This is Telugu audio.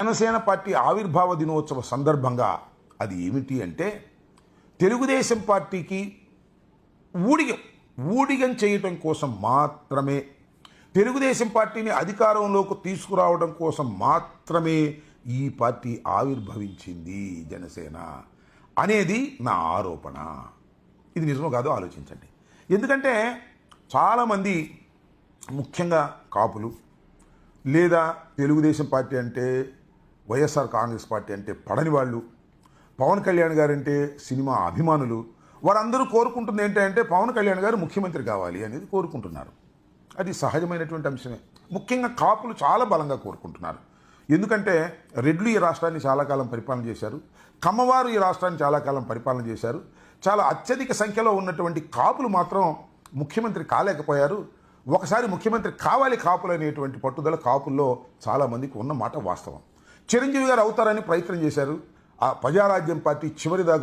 జనసేన పార్టీ ఆవిర్భావ దినోత్సవ సందర్భంగా అది ఏమిటి అంటే తెలుగుదేశం పార్టీకి ఊడిగం చేయటం కోసం మాత్రమే, తెలుగుదేశం పార్టీని అధికారంలోకి తీసుకురావడం కోసం మాత్రమే ఈ పార్టీ ఆవిర్భవించింది జనసేన అనేది నా ఆరోపణ. ఇది నిజమో కాదో ఆలోచించండి. ఎందుకంటే చాలామంది ముఖ్యంగా కాపులు లేదా తెలుగుదేశం పార్టీ అంటే వైఎస్ఆర్ కాంగ్రెస్ పార్టీ అంటే పడని వాళ్ళు, పవన్ కళ్యాణ్ గారు అంటే సినిమా అభిమానులు, వారందరూ కోరుకుంటుంది ఏంటంటే పవన్ కళ్యాణ్ గారు ముఖ్యమంత్రి కావాలి అనేది కోరుకుంటున్నారు. అది సహజమైనటువంటి అంశమే. ముఖ్యంగా కాపులు చాలా బలంగా కోరుకుంటున్నారు. ఎందుకంటే రెడ్లు ఈ రాష్ట్రాన్ని చాలా కాలం పరిపాలన చేశారు, కమ్మవారు ఈ రాష్ట్రాన్ని చాలా కాలం పరిపాలన చేశారు. చాలా అత్యధిక సంఖ్యలో ఉన్నటువంటి కాపులు మాత్రం ముఖ్యమంత్రి కాలేకపోయారు. ఒకసారి ముఖ్యమంత్రి కావాలి కాపులు అనేటువంటి పట్టుదల కాపుల్లో చాలామందికి ఉన్న మాట వాస్తవం. చిరంజీవి గారు అవుతారని ప్రయత్నం చేశారు. ఆ ప్రజారాజ్యం పార్టీ చివరిదాకా